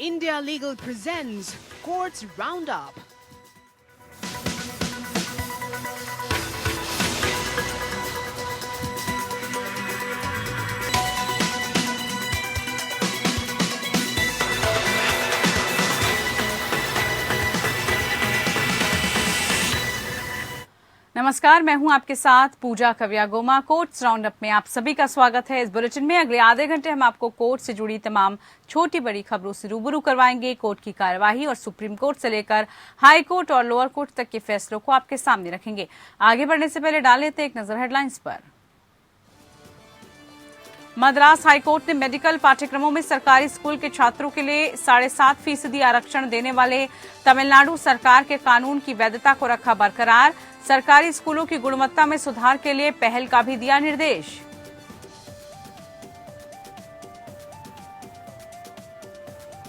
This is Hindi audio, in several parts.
India Legal presents Courts Roundup. नमस्कार, मैं हूं आपके साथ पूजा कवियागोमा। कोर्ट्स राउंडअप में आप सभी का स्वागत है। इस बुलेटिन में अगले आधे घंटे हम आपको कोर्ट से जुड़ी तमाम छोटी बड़ी खबरों से रूबरू करवाएंगे। कोर्ट की कार्यवाही और सुप्रीम कोर्ट से लेकर हाई कोर्ट और लोअर कोर्ट तक के फैसलों को आपके सामने रखेंगे। आगे बढ़ने से पहले डाल लेते एक नजर हेडलाइंस पर। मद्रास हाईकोर्ट ने मेडिकल पाठ्यक्रमों में सरकारी स्कूल के छात्रों के लिए 7.5% आरक्षण देने वाले तमिलनाडु सरकार के कानून की वैधता को रखा बरकरार। सरकारी स्कूलों की गुणवत्ता में सुधार के लिए पहल का भी दिया निर्देश।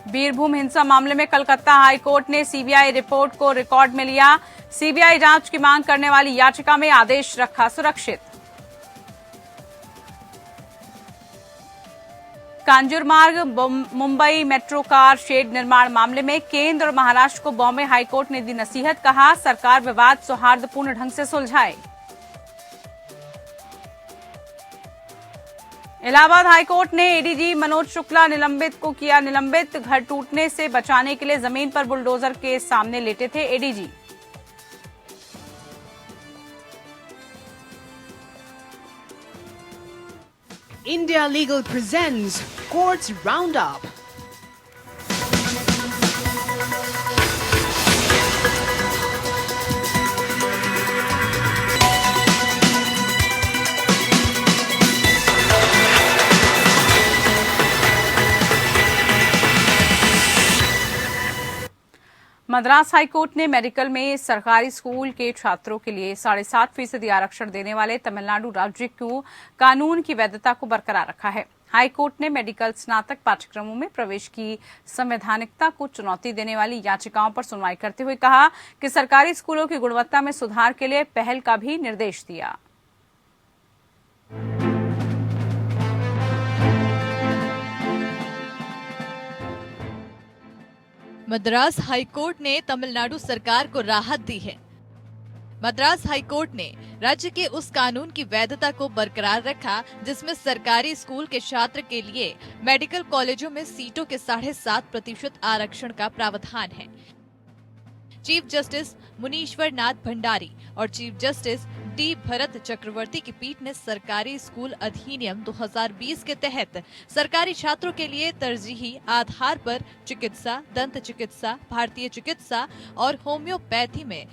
बीरभूम हिंसा मामले में कलकत्ता हाईकोर्ट ने सीबीआई रिपोर्ट को रिकॉर्ड में लिया। सीबीआई जांच की मांग करने वाली याचिका में आदेश रखा सुरक्षित। Kanjurmarg Mumbai metro car shed निर्माण मामले में केंद्र और महाराष्ट्र को बॉम्बे हाईकोर्ट ने दी नसीहत। कहा, सरकार विवाद सौहार्दपूर्ण ढंग से सुलझाए। इलाहाबाद हाईकोर्ट ने एडीजी मनोज शुक्ला को किया निलंबित। घर टूटने से बचाने के लिए जमीन पर बुलडोजर के सामने लेटे थे ADG. India Legal presents Courts Roundup. Madras high court ने मेडिकल में सरकारी स्कूल के छात्रों के लिए 7.5% आरक्षण देने वाले तमिलनाडु राज्य को कानून की वैधता को बरकरार रखा है। हाईकोर्ट ने मेडिकल स्नातक पाठ्यक्रमों में प्रवेश की संवैधानिकता को चुनौती देने वाली याचिकाओं पर सुनवाई करते हुए कहा कि सरकारी स्कूलों की गुणवत्ता में सुधार के लिए पहल का भी निर्देश दिया। मद्रास हाईकोर्ट ने तमिलनाडु सरकार को राहत दी है। मद्रास हाईकोर्ट ने राज्य के उस कानून की वैधता को बरकरार रखा जिसमें सरकारी स्कूल के छात्र के लिए मेडिकल कॉलेजों में सीटों के 7.5% आरक्षण का प्रावधान है। चीफ जस्टिस मुनीश्वर नाथ भंडारी और चीफ जस्टिस डी भरत चक्रवर्ती की पीठ ने सरकारी स्कूल अधिनियम 2020 के तहत सरकारी छात्रों के लिए तरजीही आधार पर चिकित्सा, दंत चिकित्सा, भारतीय चिकित्सा और होम्योपैथी में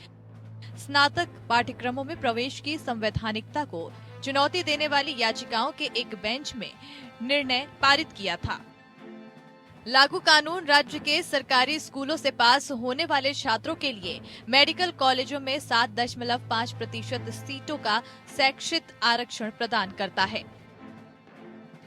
स्नातक पाठ्यक्रमों में प्रवेश की संवैधानिकता को चुनौती देने वाली याचिकाओं के एक बेंच में निर्णय पारित किया था। लागू कानून राज्य के सरकारी स्कूलों से पास होने वाले छात्रों के लिए मेडिकल कॉलेजों में 7.5% सीटों का शैक्षिक आरक्षण प्रदान करता है।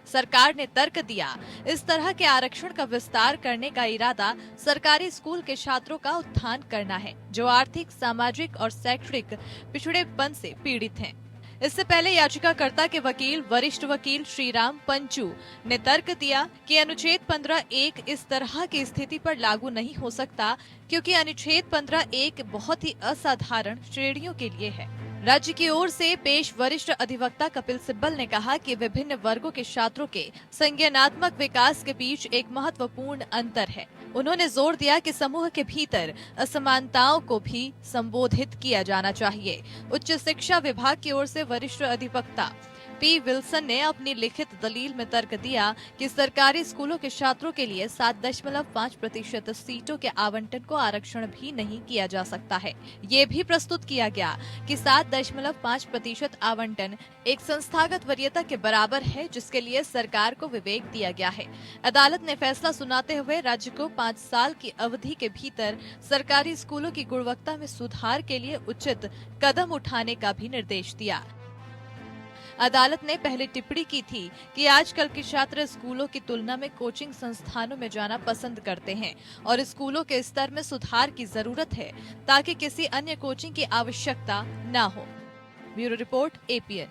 सरकार ने तर्क दिया, इस तरह के आरक्षण का विस्तार करने का इरादा सरकारी स्कूल के छात्रों का उत्थान करना है जो आर्थिक, सामाजिक और शैक्षणिक पिछड़ेपन से पीड़ित हैं। इससे पहले याचिकाकर्ता के वकील वरिष्ठ वकील श्रीराम पंचू ने तर्क दिया कि अनुच्छेद 15(1) इस तरह की स्थिति पर लागू नहीं हो सकता क्योंकि अनुच्छेद 15(1) बहुत ही असाधारण श्रेणियों के लिए है। राज्य की ओर से पेश वरिष्ठ अधिवक्ता कपिल सिब्बल ने कहा कि विभिन्न वर्गों के छात्रों के संज्ञानात्मक विकास के बीच एक महत्वपूर्ण अंतर है। उन्होंने जोर दिया कि समूह के भीतर असमानताओं को भी संबोधित किया जाना चाहिए। उच्च शिक्षा विभाग की ओर से वरिष्ठ अधिवक्ता पी विल्सन ने अपनी लिखित दलील में तर्क दिया कि सरकारी स्कूलों के छात्रों के लिए 7.5% सीटों के आवंटन को आरक्षण भी नहीं किया जा सकता है। ये भी प्रस्तुत किया गया कि 7.5% आवंटन एक संस्थागत वरीयता के बराबर है जिसके लिए सरकार को विवेक दिया गया है। अदालत ने फैसला सुनाते हुए राज्य को 5 साल की अवधि के भीतर सरकारी स्कूलों की गुणवत्ता में सुधार के लिए उचित कदम उठाने का भी निर्देश दिया। अदालत ने पहले टिप्पणी की थी कि आजकल के छात्र स्कूलों की तुलना में कोचिंग संस्थानों में जाना पसंद करते हैं और स्कूलों के स्तर में सुधार की जरूरत है ताकि किसी अन्य कोचिंग की आवश्यकता न हो। Bureau report, APN.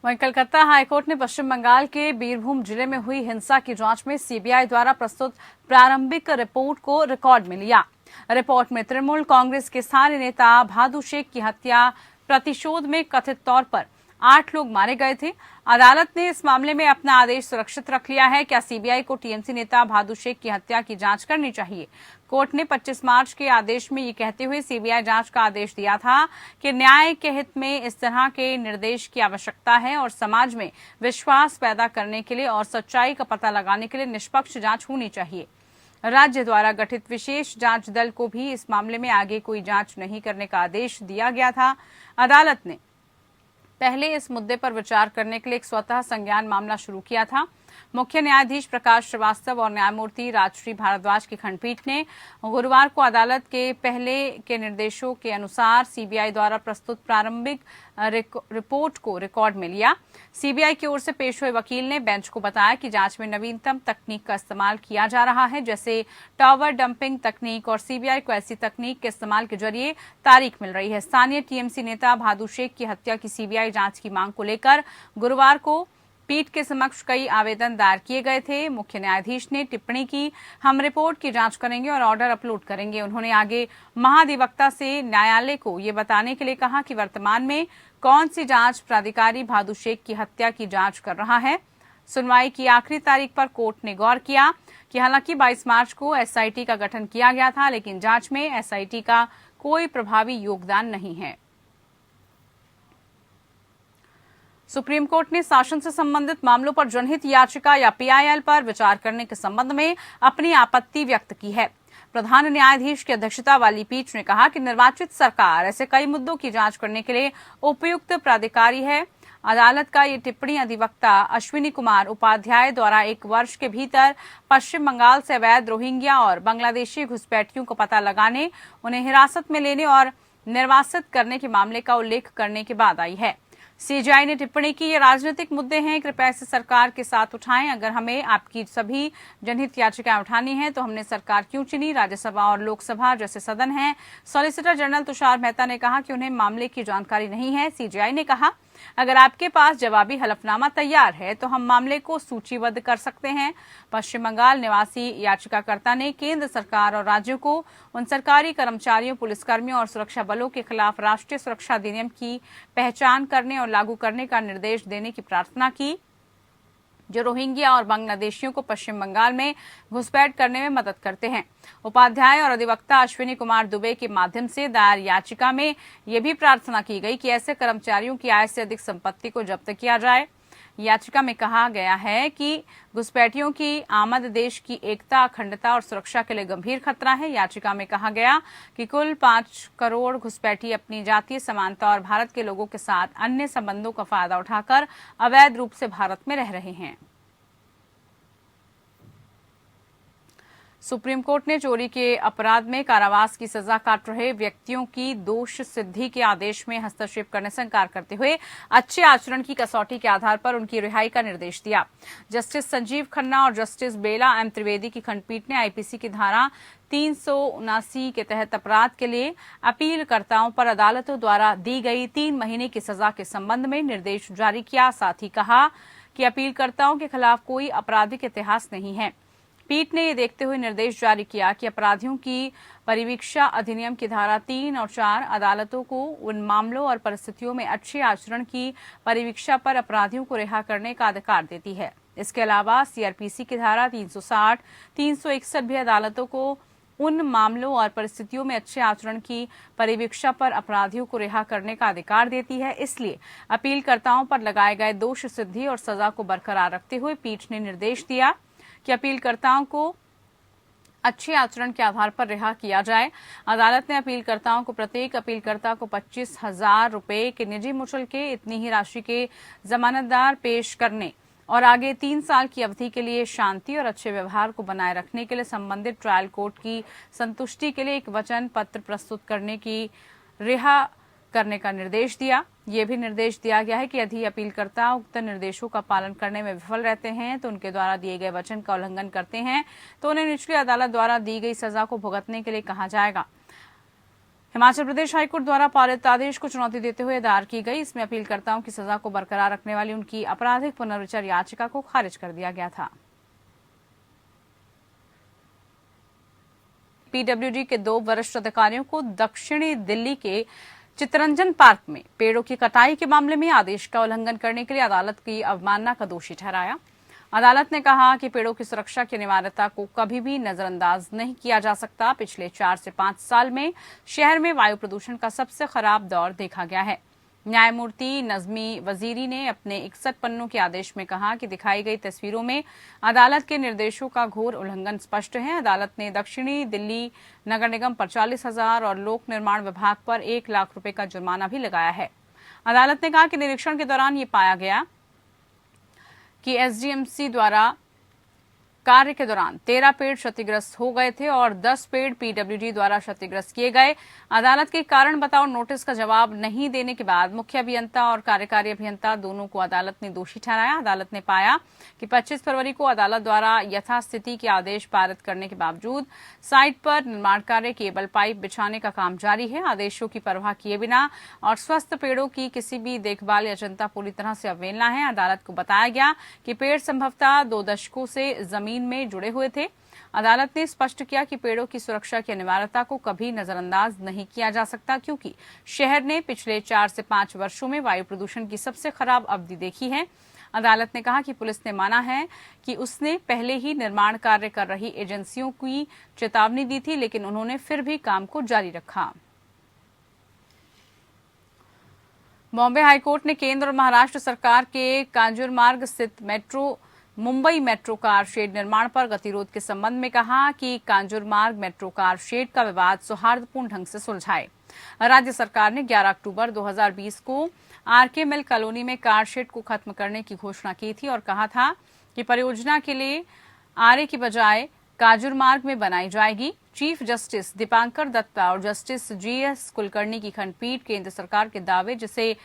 वहीं कलकत्ता हाईकोर्ट ने पश्चिम बंगाल के बीरभूम जिले में हुई हिंसा की जांच में सीबीआई द्वारा प्रस्तुत प्रारंभिक रिपोर्ट को रिकॉर्ड में लिया। रिपोर्ट में तृणमूल कांग्रेस के स्थानीय नेता भादु शेख की हत्या प्रतिशोध में कथित तौर पर 8 लोग मारे गए थे। अदालत ने इस मामले में अपना आदेश सुरक्षित रख लिया है। क्या सीबीआई को टीएमसी नेता भादु शेख की हत्या की जांच करनी चाहिए? कोर्ट ने 25 मार्च के आदेश में ये कहते हुए सीबीआई जांच का आदेश दिया था कि न्याय के हित में इस तरह के निर्देश की आवश्यकता है और समाज में विश्वास पैदा करने के लिए और सच्चाई का पता लगाने के लिए निष्पक्ष जांच होनी चाहिए। राज्य द्वारा गठित विशेष जांच दल को भी इस मामले में आगे कोई जांच नहीं करने का आदेश दिया गया था। अदालत ने पहले इस मुद्दे पर विचार करने के लिए एक स्वतः संज्ञान मामला शुरू किया था। मुख्य न्यायाधीश प्रकाश श्रीवास्तव और न्यायमूर्ति राजश्री भारद्वाज की खंडपीठ ने गुरुवार को अदालत के पहले के निर्देशों के अनुसार सीबीआई द्वारा प्रस्तुत प्रारंभिक रिपोर्ट को रिकॉर्ड में लिया। सीबीआई की ओर से पेश हुए वकील ने बेंच को बताया कि जांच में नवीनतम तकनीक का इस्तेमाल किया जा रहा है, जैसे टावर डंपिंग तकनीक, और सीबीआई को ऐसी तकनीक के इस्तेमाल के जरिए तारीख मिल रही है। स्थानीय टीएमसी नेता भादु शेख की हत्या की सीबीआई जांच की मांग को लेकर गुरुवार को पीठ के समक्ष कई आवेदन दायर किए गए थे। मुख्य न्यायाधीश ने टिप्पणी की, हम रिपोर्ट की जांच करेंगे और ऑर्डर अपलोड करेंगे। उन्होंने आगे महाधिवक्ता से न्यायालय को ये बताने के लिए कहा कि वर्तमान में कौन सी जांच प्राधिकारी भादु शेख की हत्या की जांच कर रहा है। सुनवाई की आखिरी तारीख पर कोर्ट ने गौर किया कि हालांकि 22 मार्च को एसआईटी का गठन किया गया था, लेकिन जांच में एसआईटी का कोई प्रभावी योगदान नहीं है। सुप्रीम कोर्ट ने शासन से संबंधित मामलों पर जनहित याचिका या पीआईएल पर विचार करने के संबंध में अपनी आपत्ति व्यक्त की है। प्रधान न्यायाधीश की अध्यक्षता वाली पीठ ने कहा कि निर्वाचित सरकार ऐसे कई मुद्दों की जांच करने के लिए उपयुक्त प्राधिकारी है। अदालत का ये टिप्पणी अधिवक्ता अश्विनी कुमार उपाध्याय द्वारा 1 वर्ष के भीतर पश्चिम बंगाल से अवैध रोहिंग्या और बांग्लादेशी घुसपैठियों को पता लगाने, उन्हें हिरासत में लेने और निर्वासित करने के मामले का उल्लेख करने के बाद आई है। सीजीआई ने टिप्पणी की, ये राजनीतिक मुद्दे हैं, कृपया इसे सरकार के साथ उठाएं। अगर हमें आपकी सभी जनहित याचिकाएं उठानी हैं तो हमने सरकार क्यों चुनी? राज्यसभा और लोकसभा जैसे सदन हैं। सॉलिसिटर जनरल तुषार मेहता ने कहा कि उन्हें मामले की जानकारी नहीं है। सीजीआई ने कहा, अगर आपके पास जवाबी हलफनामा तैयार है तो हम मामले को सूचीबद्ध कर सकते हैं। पश्चिम बंगाल निवासी याचिकाकर्ता ने केंद्र सरकार और राज्यों को उन सरकारी कर्मचारियों, पुलिसकर्मियों और सुरक्षा बलों के खिलाफ राष्ट्रीय सुरक्षा अधिनियम की पहचान करने और लागू करने का निर्देश देने की प्रार्थना की, जो रोहिंग्या और बांग्लादेशियों को पश्चिम बंगाल में घुसपैठ करने में मदद करते हैं। उपाध्याय और अधिवक्ता अश्विनी कुमार दुबे के माध्यम से दायर याचिका में यह भी प्रार्थना की गई कि ऐसे कर्मचारियों की आय से अधिक संपत्ति को जब्त किया जाए। याचिका में कहा गया है कि घुसपैठियों की आमद देश की एकता, अखंडता और सुरक्षा के लिए गंभीर खतरा है। याचिका में कहा गया कि कुल 5 करोड़ घुसपैठी अपनी जातीय समानता और भारत के लोगों के साथ अन्य संबंधों का फायदा उठाकर अवैध रूप से भारत में रह रहे हैं। सुप्रीम कोर्ट ने चोरी के अपराध में कारावास की सजा काट रहे व्यक्तियों की दोष सिद्धि के आदेश में हस्तक्षेप करने से इंकार करते हुए अच्छे आचरण की कसौटी के आधार पर उनकी रिहाई का निर्देश दिया। जस्टिस संजीव खन्ना और जस्टिस बेला एम त्रिवेदी की खंडपीठ ने आईपीसी की धारा 379 के तहत अपराध के लिए अपीलकर्ताओं पर अदालतों द्वारा दी गई 3 महीने की सजा के संबंध में निर्देश जारी किया। साथ ही कहा कि अपीलकर्ताओं के खिलाफ कोई आपराधिक इतिहास नहीं है। पीठ ने ये देखते हुए निर्देश जारी किया कि अपराधियों की परिवीक्षा अधिनियम की धारा 3 और 4 अदालतों को उन मामलों और परिस्थितियों में अच्छे आचरण की परिवीक्षा पर अपराधियों को रिहा करने का अधिकार देती है। इसके अलावा सीआरपीसी की धारा 360, 361 भी अदालतों को उन मामलों और परिस्थितियों में अच्छे आचरण की परिवीक्षा पर अपराधियों को रिहा करने का अधिकार देती है। इसलिए अपीलकर्ताओं पर लगाए गए दोष सिद्धि और सजा को बरकरार रखते हुए पीठ ने निर्देश दिया कि अपीलकर्ताओं को अच्छे आचरण के आधार पर रिहा किया जाए। अदालत ने अपीलकर्ताओं को प्रत्येक अपीलकर्ता को 25,000 रुपए के निजी मुचलके इतनी ही राशि के जमानतदार पेश करने और आगे 3 साल की अवधि के लिए शांति और अच्छे व्यवहार को बनाए रखने के लिए संबंधित ट्रायल कोर्ट की संतुष्टि के लिए एक वचन पत्र प्रस्तुत करने की रिहा करने का निर्देश दिया। ये भी निर्देश दिया गया है कि यदि अपीलकर्ता उक्त निर्देशों का पालन करने में विफल रहते हैं तो उनके द्वारा दिए गए वचन का उल्लंघन करते हैं तो उन्हें निचली अदालत द्वारा दी गई सजा को भुगतने के लिए कहा जाएगा। हिमाचल प्रदेश हाईकोर्ट द्वारा पारित आदेश को चुनौती देते हुए दायर की गई इसमें अपीलकर्ताओं की सजा को बरकरार रखने वाली उनकी आपराधिक पुनर्विचार याचिका को खारिज कर दिया गया था। पीडब्ल्यूडी के 2 वरिष्ठ अधिकारियों को दक्षिणी दिल्ली के चित्तरंजन पार्क में पेड़ों की कटाई के मामले में आदेश का उल्लंघन करने के लिए अदालत की अवमानना का दोषी ठहराया। अदालत ने कहा कि पेड़ों की सुरक्षा की अनिवार्यता को कभी भी नजरअंदाज नहीं किया जा सकता। पिछले 4 से 5 साल में शहर में वायु प्रदूषण का सबसे खराब दौर देखा गया है। न्यायमूर्ति नजमी वजीरी ने अपने 61 पन्नों के आदेश में कहा कि दिखाई गई तस्वीरों में अदालत के निर्देशों का घोर उल्लंघन स्पष्ट है। अदालत ने दक्षिणी दिल्ली नगर निगम पर 40,000 और लोक निर्माण विभाग पर 1 लाख रुपए का जुर्माना भी लगाया है। अदालत ने कहा कि निरीक्षण के दौरान ये पाया गया कि एसडीएमसी द्वारा कार्य के दौरान 13 पेड़ क्षतिग्रस्त हो गए थे और 10 पेड़ पीडब्ल्यूडी द्वारा क्षतिग्रस्त किए गए। अदालत के कारण बताओ नोटिस का जवाब नहीं देने के बाद मुख्य अभियंता और कार्यकारी अभियंता दोनों को अदालत ने दोषी ठहराया। अदालत ने पाया कि 25 फरवरी को अदालत द्वारा यथास्थिति के आदेश पारित करने के बावजूद साइट पर निर्माण कार्य केबल पाइप बिछाने का काम जारी है। आदेशों की परवाह किए बिना और स्वस्थ पेड़ों की किसी भी देखभाल या जनता पूरी तरह से अवहेलना है। अदालत को बताया गया कि पेड़ संभवतः 2 दशकों से जमीन में जुड़े हुए थे। अदालत ने स्पष्ट किया कि पेड़ों की सुरक्षा की अनिवार्यता को कभी नजरअंदाज नहीं किया जा सकता क्योंकि शहर ने पिछले 4 से 5 वर्षों में वायु प्रदूषण की सबसे खराब अवधि देखी है। अदालत ने कहा कि पुलिस ने माना है कि उसने पहले ही निर्माण कार्य कर रही एजेंसियों की चेतावनी दी थी लेकिन उन्होंने फिर भी काम को जारी रखा। बॉम्बे हाईकोर्ट ने केंद्र और महाराष्ट्र सरकार के कांजूरमार्ग स्थित मुंबई मेट्रो कार शेड निर्माण पर गतिरोध के संबंध में कहा कि कांजूरमार्ग मेट्रो कार शेड का विवाद सौहार्दपूर्ण ढंग से सुलझाए। राज्य सरकार ने 11 अक्टूबर 2020 को आरके मिल कॉलोनी में कार शेड को खत्म करने की घोषणा की थी और कहा था कि परियोजना के लिए आरे की बजाय कांजूरमार्ग में बनाई जाएगी। चीफ जस्टिस दीपांकर दत्ता और जस्टिस जीएस कुलकर्णी की खंडपीठ केंद्र सरकार के दावे जिसे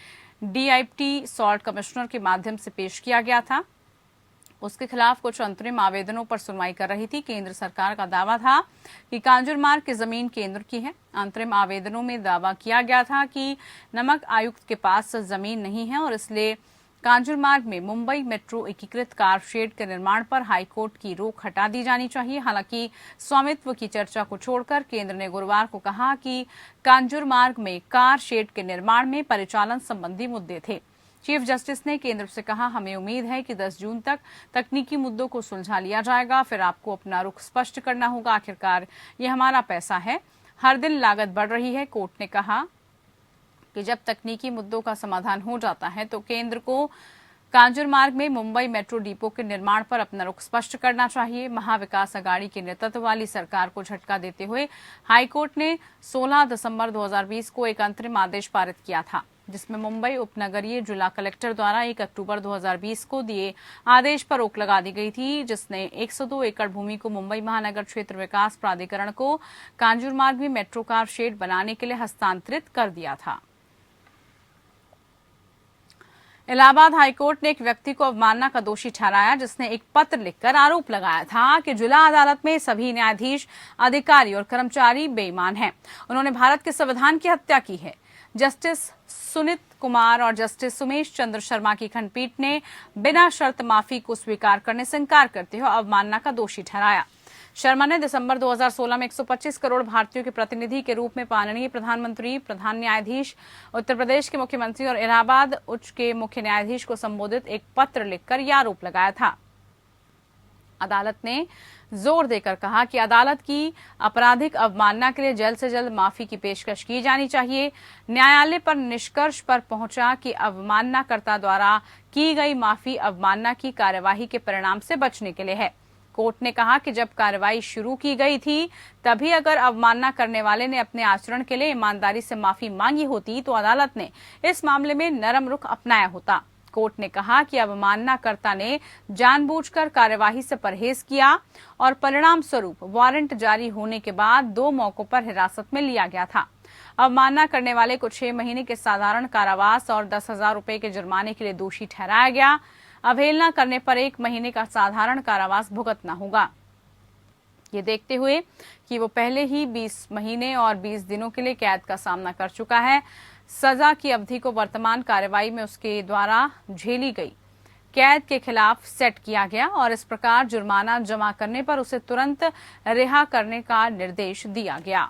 डीआईटी सॉल्ट कमिश्नर के माध्यम से पेश किया गया था उसके खिलाफ कुछ अंतरिम आवेदनों पर सुनवाई कर रही थी। केंद्र सरकार का दावा था कि कांजूरमार्ग की जमीन केंद्र की है। अंतरिम आवेदनों में दावा किया गया था कि नमक आयुक्त के पास जमीन नहीं है और इसलिए कांजूरमार्ग में मुंबई मेट्रो एकीकृत कार शेड के निर्माण पर हाईकोर्ट की रोक हटा दी जानी चाहिए। हालांकि स्वामित्व की चर्चा को छोड़कर केंद्र ने गुरुवार को कहा कि कांजूरमार्ग में कार शेड के निर्माण में परिचालन संबंधी मुद्दे थे। चीफ जस्टिस ने केंद्र से कहा, हमें उम्मीद है कि 10 जून तक तकनीकी मुद्दों को सुलझा लिया जाएगा। फिर आपको अपना रुख स्पष्ट करना होगा। आखिरकार ये हमारा पैसा है, हर दिन लागत बढ़ रही है। कोर्ट ने कहा कि जब तकनीकी मुद्दों का समाधान हो जाता है तो केंद्र को कांजूरमार्ग में मुंबई मेट्रो डिपो के निर्माण पर अपना रुख स्पष्ट करना चाहिए। महाविकास अघाड़ी के नेतृत्व वाली सरकार को झटका देते हुए हाईकोर्ट ने 16 दिसंबर 2020 को एक अंतरिम आदेश पारित किया था जिसमें मुंबई उपनगरीय जिला कलेक्टर द्वारा 1 अक्टूबर 2020 को दिए आदेश पर रोक लगा दी गई थी जिसने 102 एकड़ भूमि को मुंबई महानगर क्षेत्र विकास प्राधिकरण को कांजूरमार्ग में मेट्रो कार शेड बनाने के लिए हस्तांतरित कर दिया था। इलाहाबाद हाईकोर्ट ने एक व्यक्ति को अवमानना का दोषी ठहराया जिसने एक पत्र लिखकर आरोप लगाया था कि जिला अदालत में सभी न्यायाधीश, अधिकारी और कर्मचारी बेईमान हैं। उन्होंने भारत के संविधान की हत्या की है। जस्टिस सुनीत कुमार और जस्टिस सुमेश चंद्र शर्मा की खंडपीठ ने बिना शर्त माफी को स्वीकार करने से इंकार करते हुए अवमानना का दोषी ठहराया। शर्मा ने दिसंबर 2016 में 125 करोड़ भारतीयों के प्रतिनिधि के रूप में माननीय प्रधानमंत्री, प्रधान न्यायाधीश, उत्तर प्रदेश के मुख्यमंत्री और इलाहाबाद उच्च के मुख्य न्यायाधीश को संबोधित एक पत्र लिखकर यह आरोप लगाया था। अदालत ने जोर देकर कहा कि अदालत की आपराधिक अवमानना के लिए जल्द से जल्द माफी की पेशकश की जानी चाहिए। न्यायालय पर निष्कर्ष पर पहुंचा कि अवमाननाकर्ता द्वारा की गई माफी अवमानना की कार्यवाही के परिणाम से बचने के लिए है। कोर्ट ने कहा कि जब कार्रवाई शुरू की गई थी तभी अगर अवमानना करने वाले ने अपने आचरण के लिए ईमानदारी से माफी मांगी होती तो अदालत ने इस मामले में नरम रुख अपनाया होता। कोर्ट ने कहा कि अवमाननाकर्ता ने जानबूझकर कार्यवाही से परहेज किया और परिणाम स्वरूप वारंट जारी होने के बाद 2 मौकों पर हिरासत में लिया गया था। अवमानना करने वाले को 6 महीने के साधारण कारावास और 10,000 रुपए के जुर्माने के लिए दोषी ठहराया गया। अवहेलना करने पर 1 महीने का साधारण कारावास भुगतना होगा। ये देखते हुए कि वो पहले ही 20 महीने और 20 दिनों के लिए कैद का सामना कर चुका है। सजा की अवधि को वर्तमान कार्रवाई में उसके द्वारा झेली गई कैद के खिलाफ सेट किया गया और इस प्रकार जुर्माना जमा करने पर उसे तुरंत रिहा करने का निर्देश दिया गया।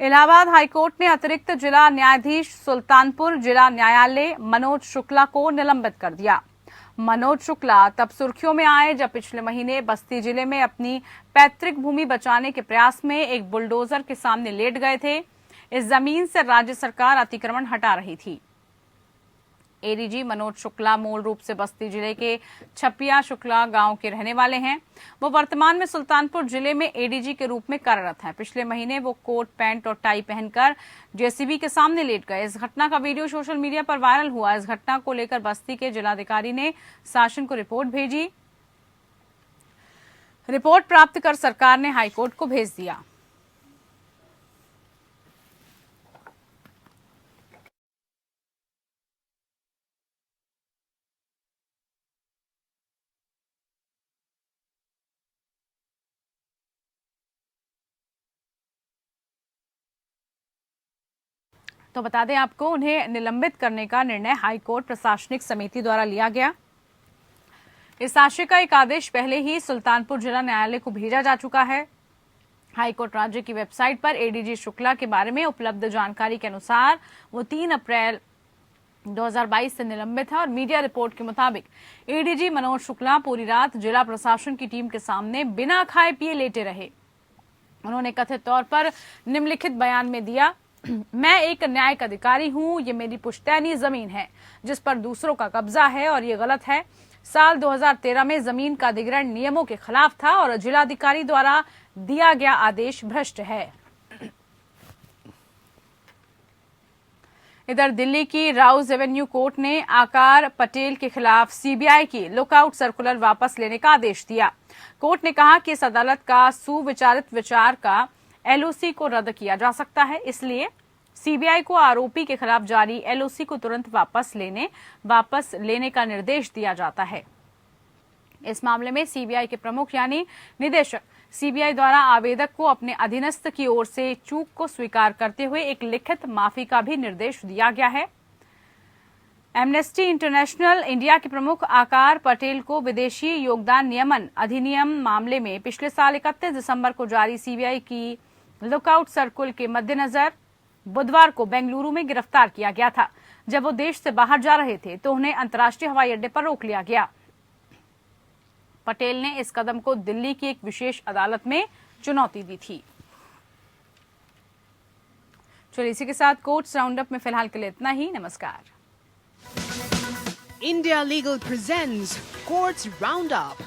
इलाहाबाद हाईकोर्ट ने अतिरिक्त जिला न्यायाधीश सुल्तानपुर जिला न्यायालय मनोज शुक्ला को निलंबित कर दिया। मनोज शुक्ला तब सुर्खियों में आए जब पिछले महीने बस्ती जिले में अपनी पैतृक भूमि बचाने के प्रयास में एक बुलडोजर के सामने लेट गए थे। इस जमीन से राज्य सरकार अतिक्रमण हटा रही थी। एडीजी मनोज शुक्ला मूल रूप से बस्ती जिले के छपिया शुक्ला गांव के रहने वाले हैं। वो वर्तमान में सुल्तानपुर जिले में एडीजी के रूप में कार्यरत हैं। पिछले महीने वो कोट पैंट और टाई पहनकर जेसीबी के सामने लेट गए। इस घटना का वीडियो सोशल मीडिया पर वायरल हुआ। इस घटना को लेकर बस्ती के जिलाधिकारी ने शासन को रिपोर्ट भेजी। रिपोर्ट प्राप्त कर सरकार ने हाईकोर्ट को भेज दिया। तो बता दें आपको, उन्हें निलंबित करने का निर्णय हाईकोर्ट प्रशासनिक समिति द्वारा लिया गया। इस आशय का एक आदेश पहले ही सुल्तानपुर जिला न्यायालय को भेजा जा चुका है। हाईकोर्ट राज्य की वेबसाइट पर एडीजी शुक्ला के बारे में उपलब्ध जानकारी के अनुसार वो 3 अप्रैल 2022 से निलंबित है और मीडिया रिपोर्ट के मुताबिक एडीजी मनोज शुक्ला पूरी रात जिला प्रशासन की टीम के सामने बिना खाए पिए लेटे रहे। उन्होंने कथित तौर पर निम्नलिखित बयान में दिया, मैं एक न्यायिक अधिकारी हूं, ये मेरी पुश्तैनी जमीन है जिस पर दूसरों का कब्जा है और ये गलत है। साल 2013 में जमीन का अधिग्रहण नियमों के खिलाफ था और जिलाधिकारी द्वारा दिया गया आदेश भ्रष्ट है। इधर दिल्ली की राउज एवेन्यू कोर्ट ने आकार पटेल के खिलाफ सीबीआई की लुकआउट सर्कुलर वापस लेने का आदेश दिया। कोर्ट ने कहा कि इस अदालत का सुविचारित विचार का एलओसी को रद्द किया जा सकता है, इसलिए सीबीआई को आरोपी के खिलाफ जारी एलओसी को तुरंत वापस लेने का निर्देश दिया जाता है। इस मामले में सीबीआई के प्रमुख यानी निदेशक सीबीआई द्वारा आवेदक को अपने अधीनस्थ की ओर से चूक को स्वीकार करते हुए एक लिखित माफी का भी निर्देश दिया गया है। एमनेस्टी इंटरनेशनल इंडिया के प्रमुख आकार पटेल को विदेशी योगदान नियमन अधिनियम मामले में पिछले साल 31 दिसंबर को जारी सीबीआई की लुकआउट सर्कुलर के मद्देनजर बुधवार को बेंगलुरु में गिरफ्तार किया गया था। जब वो देश से बाहर जा रहे थे तो उन्हें अंतर्राष्ट्रीय हवाई अड्डे पर रोक लिया गया। पटेल ने इस कदम को दिल्ली की एक विशेष अदालत में चुनौती दी थी। चलिए इसी के साथ कोर्ट्स राउंडअप में फिलहाल के लिए इतना ही। नमस्कार। India Legal presents Courts Roundup.